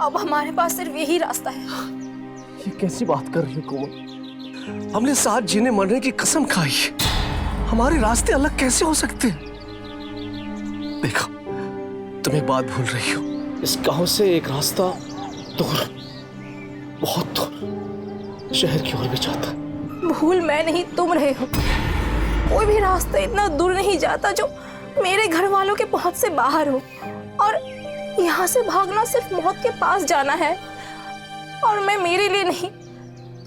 अब हमारे पास सिर्फ यही रास्ता है। ये कैसी बात कर रही हो कोमल? हमने साथ जीने मरने की कसम खाई है। हमारे रास्ते अलग कैसे हो सकते हैं? देखो, तुम एक बात भूल रही हो। इस गांव से एक रास्ता दूर, बहुत दूर शहर की ओर भी जाता है। भूल मैं नहीं, तुम रहे हो। कोई भी रास्ता इतना दूर नहीं जाता जो मेरे घर वालों के पहुंच से बाहर हो। और यहाँ से भागना सिर्फ मौत के पास जाना है। और मैं मेरे लिए नहीं,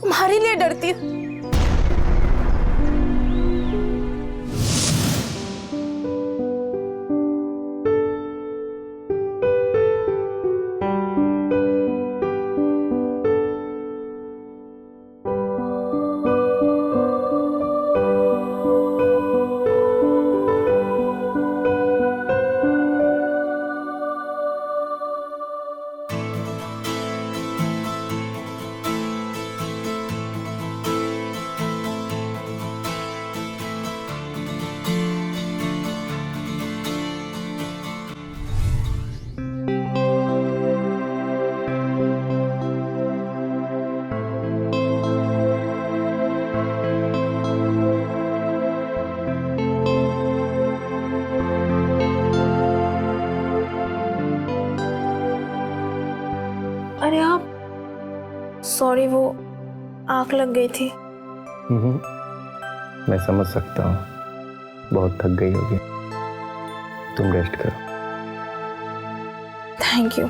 तुम्हारे लिए डरती हूँ। अरे आप, सॉरी, वो आंख लग गई थी। मैं समझ सकता हूँ, बहुत थक गई होगी। तुम रेस्ट करो। Thank you.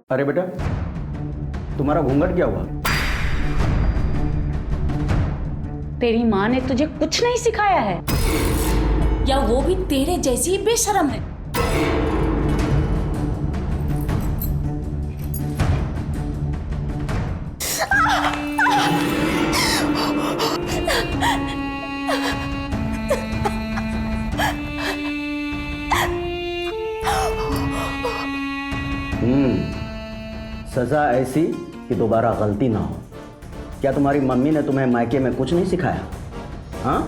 अरे बेटा, तुम्हारा घूंघट क्या हुआ? तेरी माँ ने तुझे कुछ नहीं सिखाया है, या वो भी तेरे जैसी ही बेशर्म है? सजा ऐसी कि दोबारा गलती ना हो। क्या तुम्हारी मम्मी ने तुम्हें मायके में कुछ नहीं सिखाया? हाँ,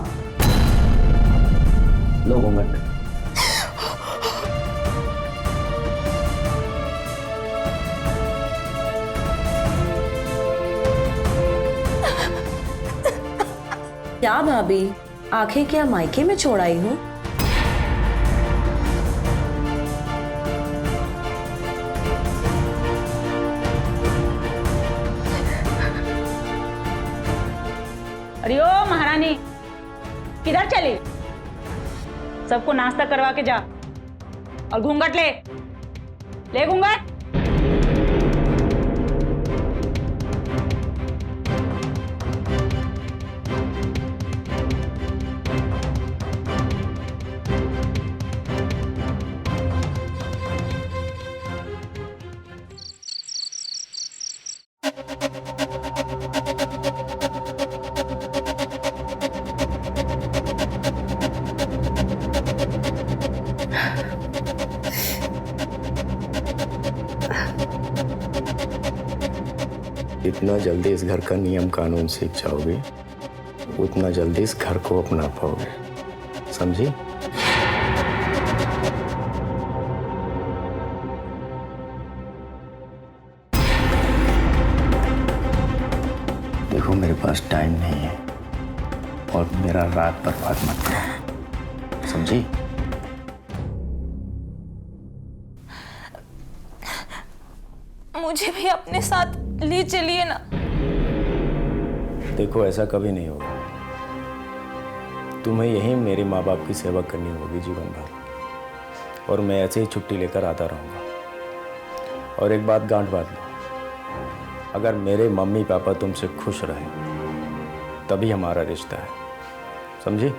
लो घूंघट। क्या भाभी, आंखें क्या मायके में छोड़ आई हो? अरे ओ महारानी, किधर चली? सबको नाश्ता करवा के जा और घूंघट ले, ले घूंघट। जितना जल्दी इस घर का नियम कानून सीख जाओगे, उतना जल्दी इस घर को अपना पाओगे, समझी? देखो, मेरे पास टाइम नहीं है और मेरा रात बर्बाद मत करो, समझी? मुझे भी अपने साथ ले चलिए ना। देखो, ऐसा कभी नहीं होगा। तुम्हें यहीं मेरे माँ बाप की सेवा करनी होगी जीवन भर, और मैं ऐसे ही छुट्टी लेकर आता रहूँगा। और एक बात गांठ बांध लो, अगर मेरे मम्मी पापा तुमसे खुश रहे तभी हमारा रिश्ता है, समझी?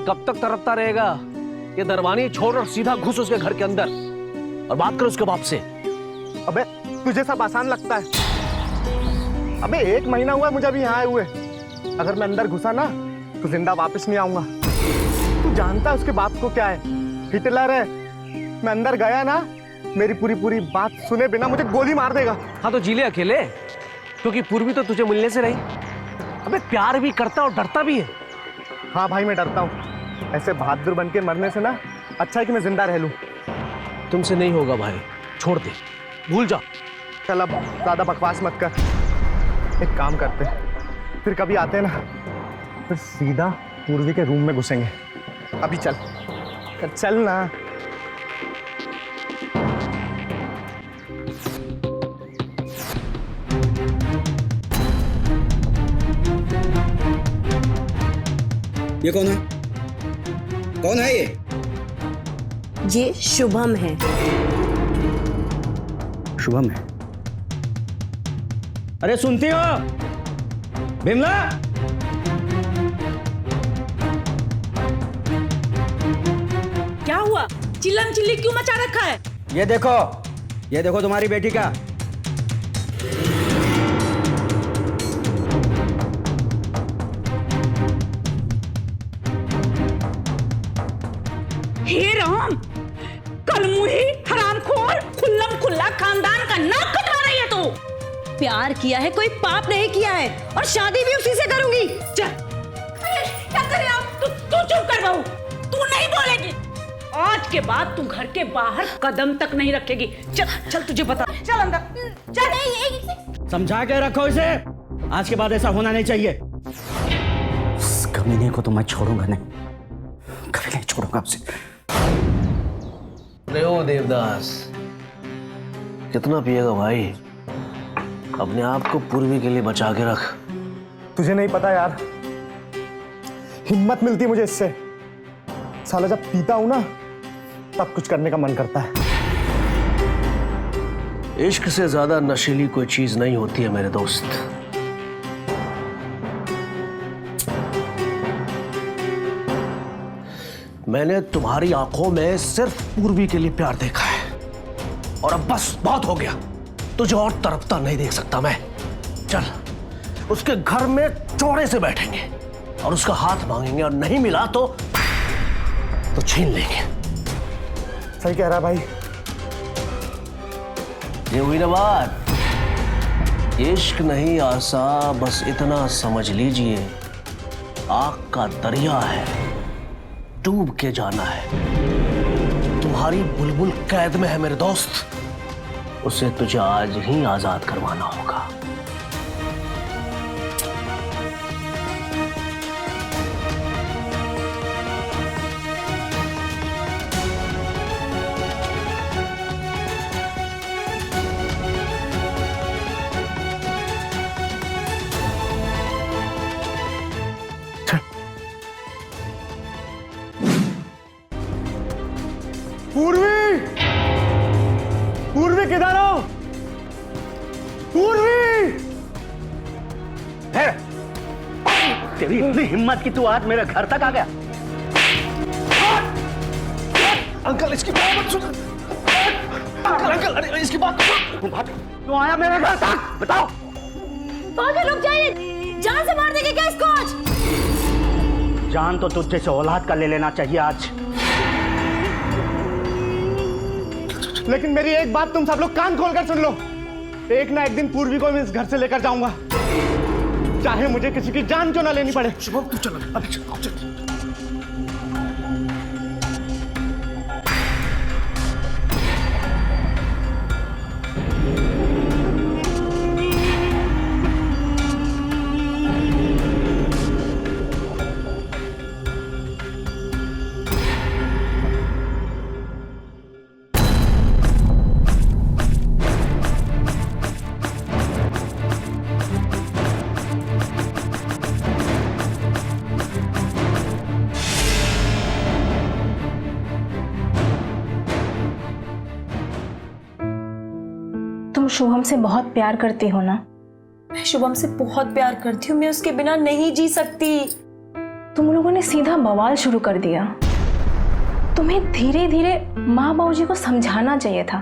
कब तक तड़पता रहेगा? ये दरवानी छोड़ और सीधा घुस उसके घर के अंदर और बात कर उसके बाप से। अबे तुझे सब आसान लगता है। अबे 1 महीना हुआ मुझे अभी यहाँ आए हुए। अगर मैं अंदर घुसा ना तो जिंदा वापस नहीं आऊंगा। तू जानता है उसके बाप को क्या है? हिटलर है। मैं अंदर गया ना, मेरी पूरी बात सुने बिना मुझे गोली मार देगा। हाँ तो जी ले अकेले, क्योंकि पूर्वी तो तुझे मिलने से रही। अबे प्यार भी करता और डरता भी है। हाँ भाई मैं डरता हूँ। ऐसे बहादुर बन के मरने से ना अच्छा है कि मैं जिंदा रह लूं। तुमसे नहीं होगा भाई, छोड़ दे, भूल जा। चल अब ज्यादा बकवास मत कर। एक काम करते, फिर कभी आते ना फिर सीधा पूर्वी के रूम में घुसेंगे। अभी चल चल ना। ये कौन है? कौन है ये? ये शुभम है। शुभम है? अरे सुनती हो बिमला? क्या हुआ? चिल्लम चिल्ली क्यों मचा रखा है? ये देखो तुम्हारी बेटी का। हे राम, कलमुही, हरामखोर, खुल्लम खुल्ला खानदान का नाक कटवा रही है तू। प्यार किया है, कोई पाप नहीं किया है, और शादी भी उसी से करूंगी। चल, क्या कर रहे हो? तू चुप कर बहू, तू नहीं बोलेगी। आज के बाद तू घर के बाहर कदम तक नहीं रखेगी। चल चल तुझे बता, चल अंदर चल। समझा के रखो इसे, आज के बाद ऐसा होना नहीं चाहिए। इस कमीने को तो मैं छोड़ूंगा नहीं, कभी नहीं छोड़ूंगा आपसे। अरे ओ देवदास, कितना पिएगा भाई? अपने आप को पूर्वी के लिए बचा के रख। तुझे नहीं पता यार, हिम्मत मिलती मुझे इससे। साला जब पीता हूं ना तब कुछ करने का मन करता है। इश्क से ज्यादा नशीली कोई चीज नहीं होती है मेरे दोस्त। मैंने तुम्हारी आंखों में सिर्फ पूर्वी के लिए प्यार देखा है, और अब बस बहुत हो गया। तुझे और तड़पता नहीं देख सकता मैं। चल, उसके घर में चौड़े से बैठेंगे और उसका हाथ मांगेंगे, और नहीं मिला तो छीन लेंगे। सही कह रहा भाई। ये हुई ना बात। इश्क नहीं आसा, बस इतना समझ लीजिए, आग का दरिया है, डूब के जाना है। तुम्हारी बुलबुल कैद में है मेरे दोस्त, उसे तुझे आज ही आजाद करवाना होगा। पूर्वी, पूर्वी किधर हो? पूर्वी! है तेरी इतनी हिम्मत कि तू आज मेरे घर तक आ गया? अंकल इसकी बात मत सुन। अंकल अरे इसकी बात तू आया मेरे घर तक, बताओ। पागल, रुक जाइए, जान से मार देंगे क्या इसको आज? जान तो तुझ जैसे औलाद का ले लेना चाहिए आज। लेकिन मेरी एक बात तुम सब लोग कान खोलकर सुन लो। एक ना एक दिन पूर्वी को मैं इस घर से लेकर जाऊंगा, चाहे मुझे किसी की जान क्यों ना लेनी पड़े। शुभम तू चल, अभी चल। तुम शुभम से बहुत प्यार करती हो ना? मैं शुभम से बहुत प्यार करती हूँ, मैं उसके बिना नहीं जी सकती। तुम लोगों ने सीधा बवाल शुरू कर दिया। तुम्हें धीरे धीरे माँ बाबूजी को समझाना चाहिए था,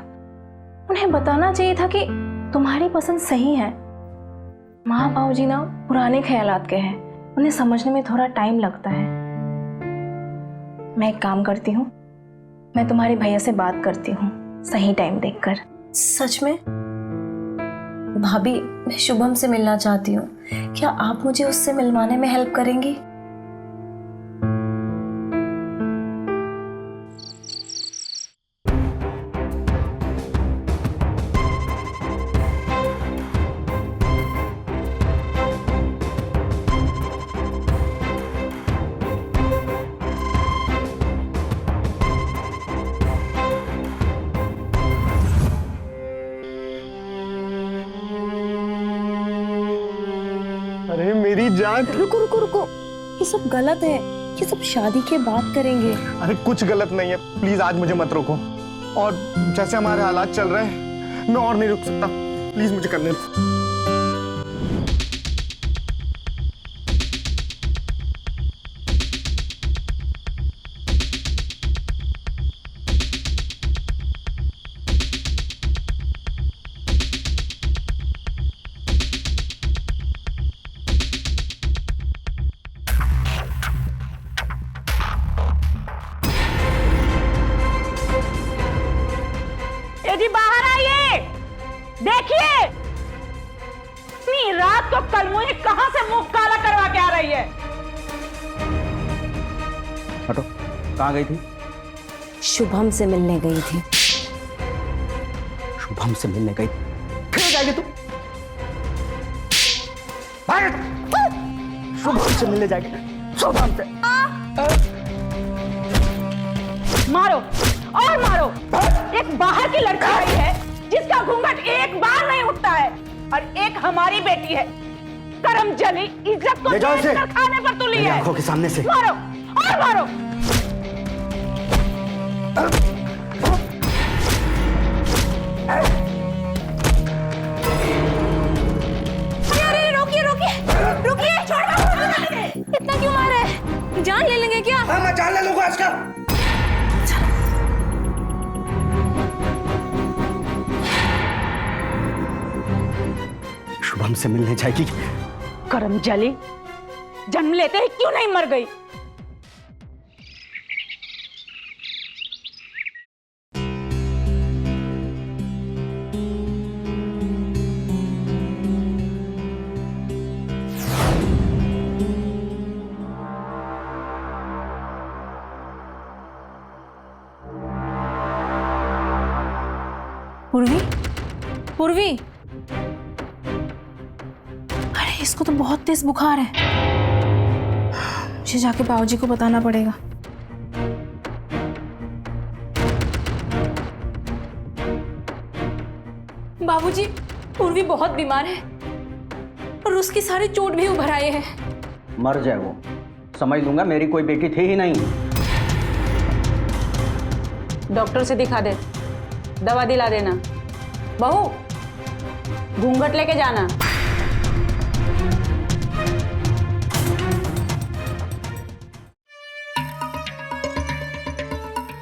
उन्हें बताना चाहिए था कि तुम्हारी पसंद सही है। माँ बाबूजी ना पुराने ख्यालात के हैं, उन्हें समझने में थोड़ा टाइम लगता है। मैं एक काम करती हूँ, मैं तुम्हारे भैया से बात करती हूँ सही टाइम देखकर। सच में? भाभी, मैं शुभम से मिलना चाहती हूँ, क्या आप मुझे उससे मिलवाने में हेल्प करेंगी? अरे मेरी जान। रुको रुको रुको, ये सब गलत है, ये सब शादी के बाद करेंगे। अरे कुछ गलत नहीं है, प्लीज आज मुझे मत रोको। और जैसे हमारे हालात चल रहे हैं, मैं और नहीं रुक सकता, प्लीज मुझे करने दो। जी बाहर आइए, देखिए इतनी रात को कलमुही कहां से मुंह काला करवा के आ रही है। हटो, कहाँ गई थी? शुभम से मिलने गई थी। शुभम से मिलने गई? फिर जाएगी तू? शुभम से मिलने जाएगी? शुभम से? मारो और मारो। एक बाहर की लड़की आई है जिसका घूंघट एक बार नहीं उठता है, और एक हमारी बेटी है करम जली, इज्जत को देकर खाने पर तुली है। आंखों के सामने से मारो और मारो। अरे रोकिए रोकिए रोकिए, छोड़। इतना क्यों मार रहे हैं? जान ले लेंगे क्या? मैं जान ले लूंगा इसका। शुभम से मिलने जाएगी? करम जली जन्म लेते ही क्यों नहीं मर गई? पूर्वी, पूर्वी, अरे इसको तो बहुत तेज बुखार है, मुझे जाके बाबूजी को बताना पड़ेगा। बाबूजी, पूर्वी बहुत बीमार है और उसकी सारी चोट भी उभर आए हैं। मर जाए वो, समझ लूंगा, मेरी कोई बेटी थी ही नहीं। डॉक्टर से दिखा दे, दवा दिला देना। बहू, घूंघट लेके जाना।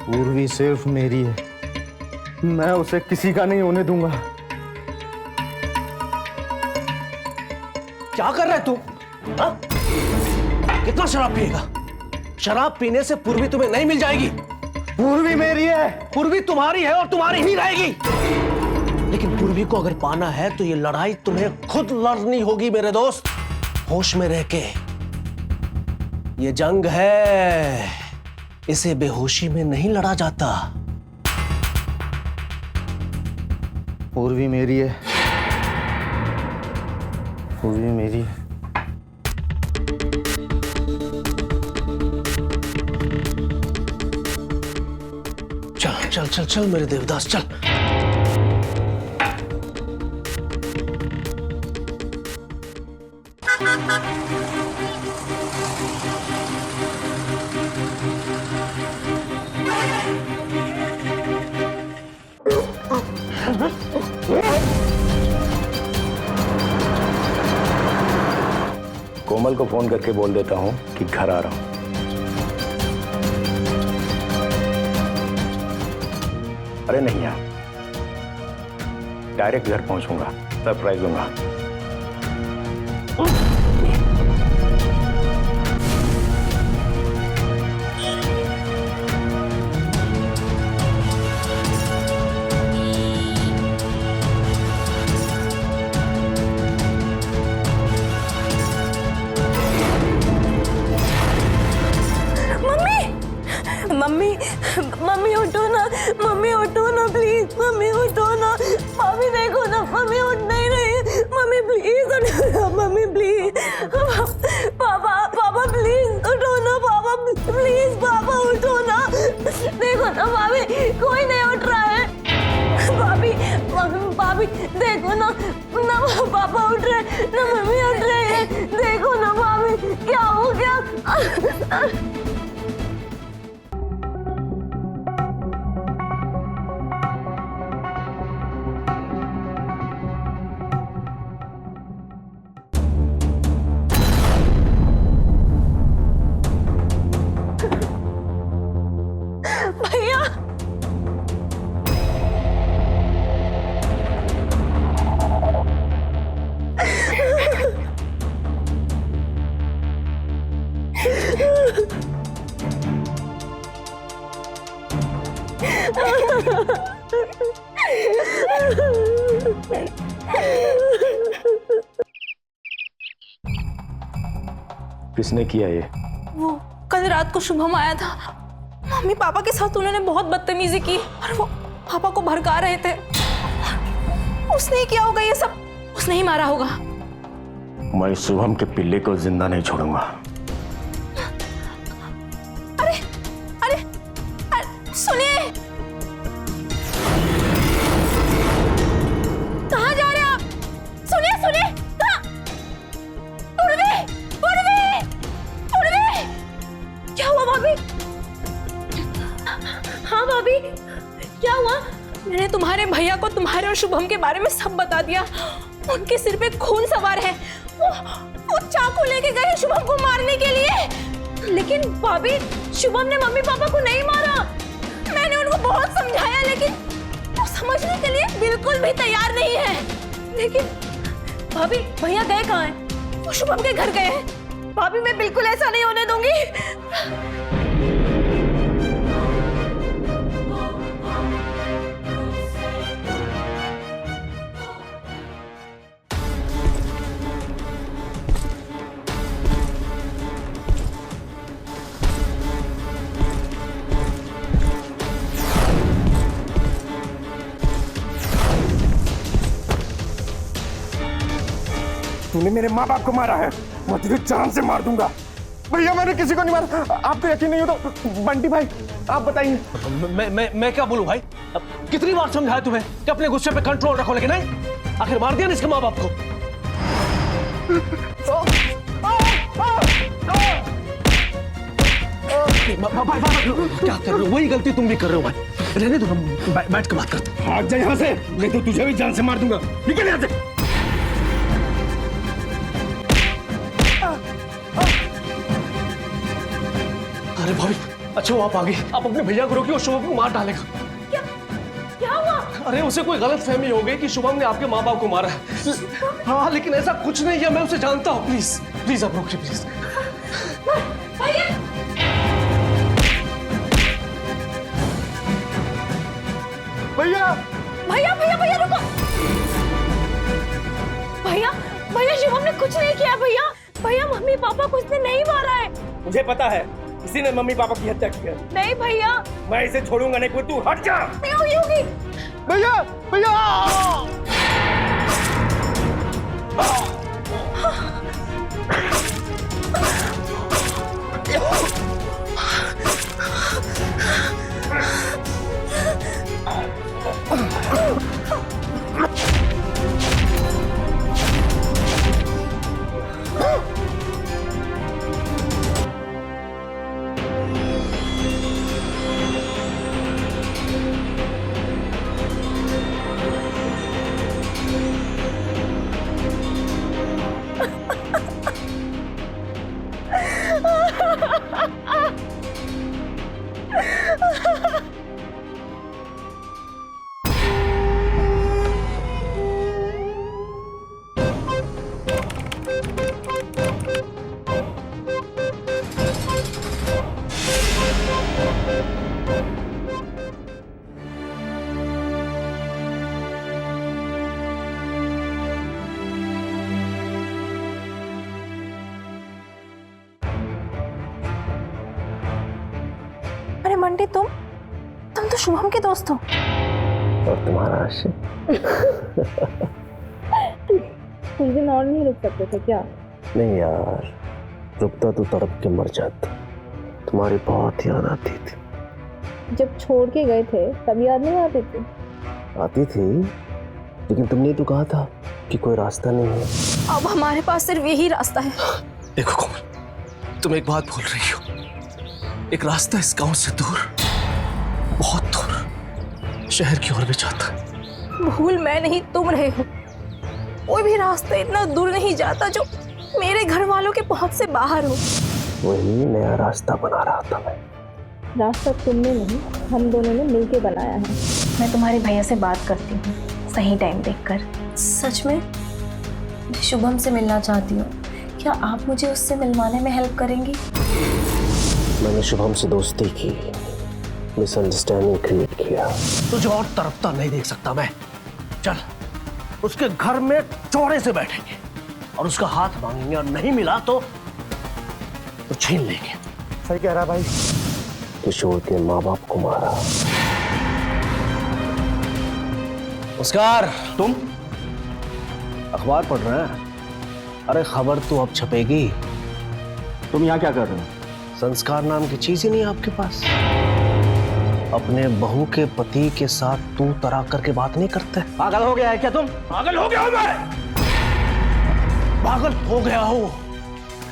पूर्वी सिर्फ मेरी है, मैं उसे किसी का नहीं होने दूंगा। क्या कर रहा है तू? हाँ? कितना शराब पिएगा? शराब पीने से पूर्वी तुम्हें नहीं मिल जाएगी। पूर्वी मेरी है। पूर्वी तुम्हारी है और तुम्हारी ही रहेगी। लेकिन पूर्वी को अगर पाना है तो ये लड़ाई तुम्हें खुद लड़नी होगी मेरे दोस्त, होश में रह के। ये जंग है, इसे बेहोशी में नहीं लड़ा जाता। पूर्वी मेरी है, पूर्वी मेरी है। चल चल चल चल मेरे देवदास, चल। कोमल को फोन करके बोल देता हूँ कि घर आ रहा हूँ। अरे नहीं यार, डायरेक्ट घर पहुंचूंगा, सरप्राइज दूंगा। मम्मी मम्मी उठो ना, मम्मी उठो ना प्लीज, मम्मी उठो ना, मम्मी देखो ना, मम्मी उठ नहीं रही, मम्मी प्लीज उठो ना, मम्मी प्लीज, पापा पापा प्लीज उठो ना, पापा प्लीज, पापा उठो ना, देखो ना भाभी कोई नहीं उठ रहा है, भाभी भाभी देखो ना, ना पापा उठ रहे ना मम्मी उठ रहे हैं, देखो ना भाभी क्या हो गया। भैया किसने किया ये? वो कल रात को शुभम आया था, मम्मी पापा के साथ उन्होंने बहुत बदतमीजी की और वो पापा को भड़का रहे थे। उसने ही किया होगा ये सब, उसने ही मारा होगा। मैं शुभम के पिल्ले को जिंदा नहीं छोड़ूंगा। अरे अरे, अरे सुनिए, कहाँ जा रहे हैं आप? सुनिए सुनिए, कहाँ? उर्वी, उर्वी, उर्वी, क्या हुआ भाभी? हाँ भाभी क्या हुआ? मैंने तुम्हारे भैया को तुम्हारे और शुभम के बारे में सब बता दिया। उनके सिर पे खून सवार है, वो चाकू लेके गए हैं शुभम को मारने के लिए। लेकिन भाभी शुभम ने मम्मी पापा को नहीं मारा। मैंने उनको बहुत समझाया लेकिन वो समझने के लिए बिल्कुल भी तैयार नहीं है। लेकिन भाभी भैया गए कहाँ हैं? वो शुभम के घर गए हैं। भाभी मैं बिल्कुल ऐसा नहीं होने दूंगी। तूने मेरे माँ बाप को मारा है, मैं तुझे जान से मार दूंगा। भैया मैंने किसी को नहीं मारा। आपको यकीन नहीं हो तो बंटी भाई आप बताइए। मैं क्या बोलूं भाई? अब कितनी बार समझाया तुम्हें कि अपने गुस्से पे कंट्रोल रखो, लेकिन नहीं, आखिर मार दिया ना इसके माँ बाप को। क्या कर रहे हो? वही गलती तुम भी कर रहे हो भाई। रहने दो, हम बैठ के बात करते हैं। भाग जा यहाँ से, नहीं तो तुझे भी जान से मार दूंगा। निकल यहाँ से। अरे भाभी, अच्छा वो आप आ गई। आप अपने भैया को रोकिए, और शुभम को मार डालेगा। क्या हुआ? अरे उसे कोई गलत फहमी हो गई कि शुभम ने आपके माँ बाप को मारा है। हाँ लेकिन ऐसा कुछ नहीं है, मैं उसे जानता हूँ। प्लीज प्लीज आप रोकिए प्लीज। भैया भैया भैया भैया रुको। भैया भैया शुभम ने कुछ नहीं किया। भैया भैया मम्मी पापा को उसने नहीं मारा है। मुझे पता है किसी ने मम्मी पापा की हत्या की है। नहीं भैया, मैं इसे छोड़ूंगा नहीं। तू हट जा। होगी। भैया भैया बंटी तुम तो शुभम के दोस्त हो। और तुम्हारा आशिक। कुछ दिन और नहीं रुक सकते थे क्या? नहीं यार, रुकता तो तड़प के मर जाता। तुम्हारी बहुत याद आती थी। जब छोड़ के गए थे तब याद नहीं आती थी? आती थी, लेकिन तुमने तो कहा था कि कोई रास्ता नहीं है। अब हमारे पास सिर्फ यही रास्ता है। देखो कोमल, तुम एक बात भूल रही हो। एक रास्ता इस गांव से दूर, बहुत दूर, शहर की ओर भी जाता है। भूल मैं नहीं तुम रहे हो। कोई भी रास्ता इतना दूर नहीं जाता जो मेरे घर वालों के पहुंच से बाहर हो। वही नया रास्ता बना रहा था मैं। रास्ता तुमने नहीं, हम दोनों ने मिलके बनाया है। मैं तुम्हारे भैया से बात करती हूँ सही टाइम देखकर। सच में मैं शुभम से मिलना चाहती हूँ, क्या आप मुझे उससे मिलवाने में हेल्प करेंगी? मैंने शुभम से दोस्ती की, मिसअंडरस्टैंडिंग क्रिएट किया। तुझे और तरफता नहीं देख सकता मैं। चल, उसके घर में चौड़े से बैठेंगे और उसका हाथ मांगेंगे, और नहीं मिला तो छीन लेंगे। सही कह रहा भाई। किशोर के माँ बाप को मारा। नमस्कार। तुम अखबार पढ़ रहे हैं? अरे खबर तो अब छपेगी। तुम यहाँ क्या कर रहे हो? संस्कार नाम की चीज ही नहीं आपके पास? अपने बहू के पति के साथ तू तरा करके बात नहीं करते? पागल हो गया है क्या तुम? पागल हो गया हूं मैं। पागल हो गया हूं।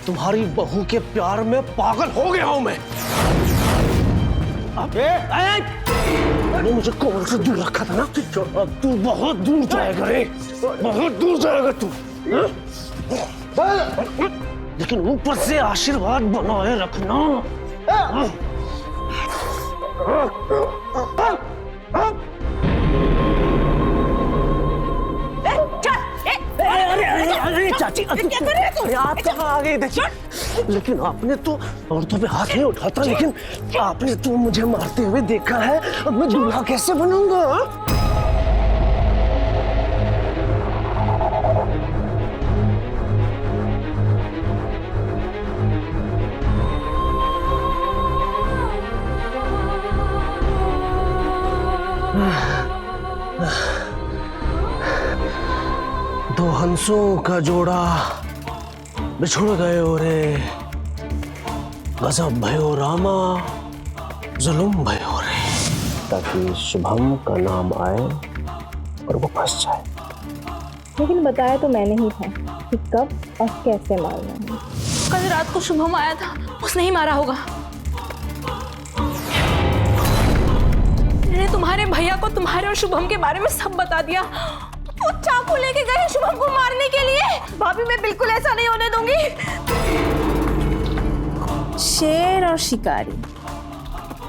तुम्हारी बहू के प्यार में पागल हो गया हूं मैं। मैंने मुझे कोमल से दूर रखा था ना। अब तू बहुत दूर जाएगा रे, बहुत दूर जाएगा तू। लेकिन ऊपर से आशीर्वाद बनाए रखना। अरे चाची, क्या कर रहे हो? आप कहाँ आ गए? देखिए, लेकिन आपने तो औरतों पे हाथ नहीं उठाता, लेकिन आपने तो मुझे मारते हुए देखा है। अब मैं दूल्हा कैसे बनूंगा? दो हंसों का जोड़ा बिछुड़ गए रे, गजब भयो रामा, जुल्म भयो रे। ताकि शुभम का नाम आए और वो फंस जाए। लेकिन बताया तो मैंने ही था कि कब और कैसे मारना है। कल रात को शुभम आया था, उसने ही मारा होगा। मैंने तुम्हारे भैया को तुम्हारे और शुभम के बारे में सब बता दिया। वो चाकू लेके गए शुभम को मारने के लिए। भाभी मैं बिल्कुल ऐसा नहीं होने दूंगी। शेर और शिकारी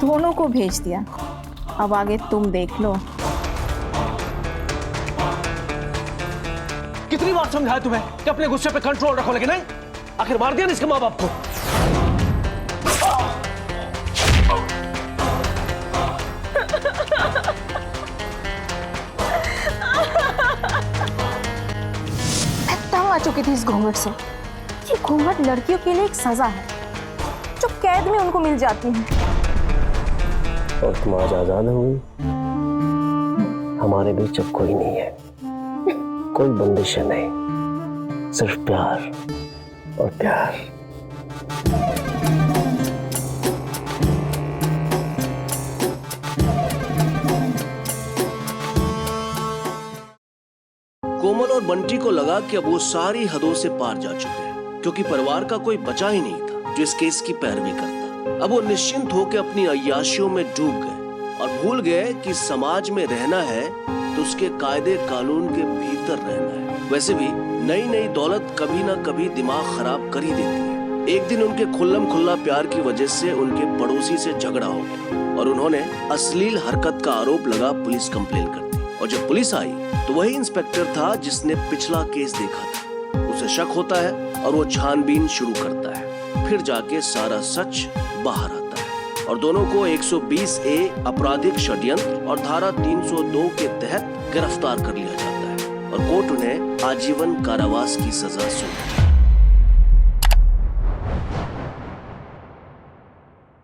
दोनों को भेज दिया, अब आगे तुम देख लो। कितनी बार समझाया तुम्हें कि अपने गुस्से पे कंट्रोल रखो, लेकिन नहीं। आखिर मार दिया ना इसके माँ बाप को। आ चुकी थी इस घूंघट से। ये घूंघट लड़कियों के लिए एक सजा है जो कैद में उनको मिल जाती है। और तुम आज आजाद हुई। हमारे बीच अब कोई नहीं है, कोई बंदिशें नहीं, सिर्फ प्यार और प्यार। कोमल और बंटी को लगा कि अब वो सारी हदों से पार जा चुके हैं, क्योंकि परिवार का कोई बचा ही नहीं था जो इस केस की पैरवी करता। अब वो निश्चिंत होकर अपनी अय्याशियों में डूब गए और भूल गए कि समाज में रहना है तो उसके कायदे कानून के भीतर रहना है। वैसे भी नई नई दौलत कभी ना कभी दिमाग खराब कर ही देती है। एक दिन उनके खुल्लम खुल्ला प्यार की वजह से उनके पड़ोसी से झगड़ा हो गया और उन्होंने अश्लील हरकत का आरोप लगा पुलिस कंप्लेन कर दी। और जब पुलिस आई तो वही इंस्पेक्टर था जिसने पिछला केस देखा था। उसे शक होता है और वो छानबीन शुरू करता है। फिर जाके सारा सच बाहर आता है और दोनों को 120A आपराधिक षड्यंत्र और धारा 302 के तहत गिरफ्तार कर लिया जाता है और कोर्ट उन्हें आजीवन कारावास की सजा सुनाती है।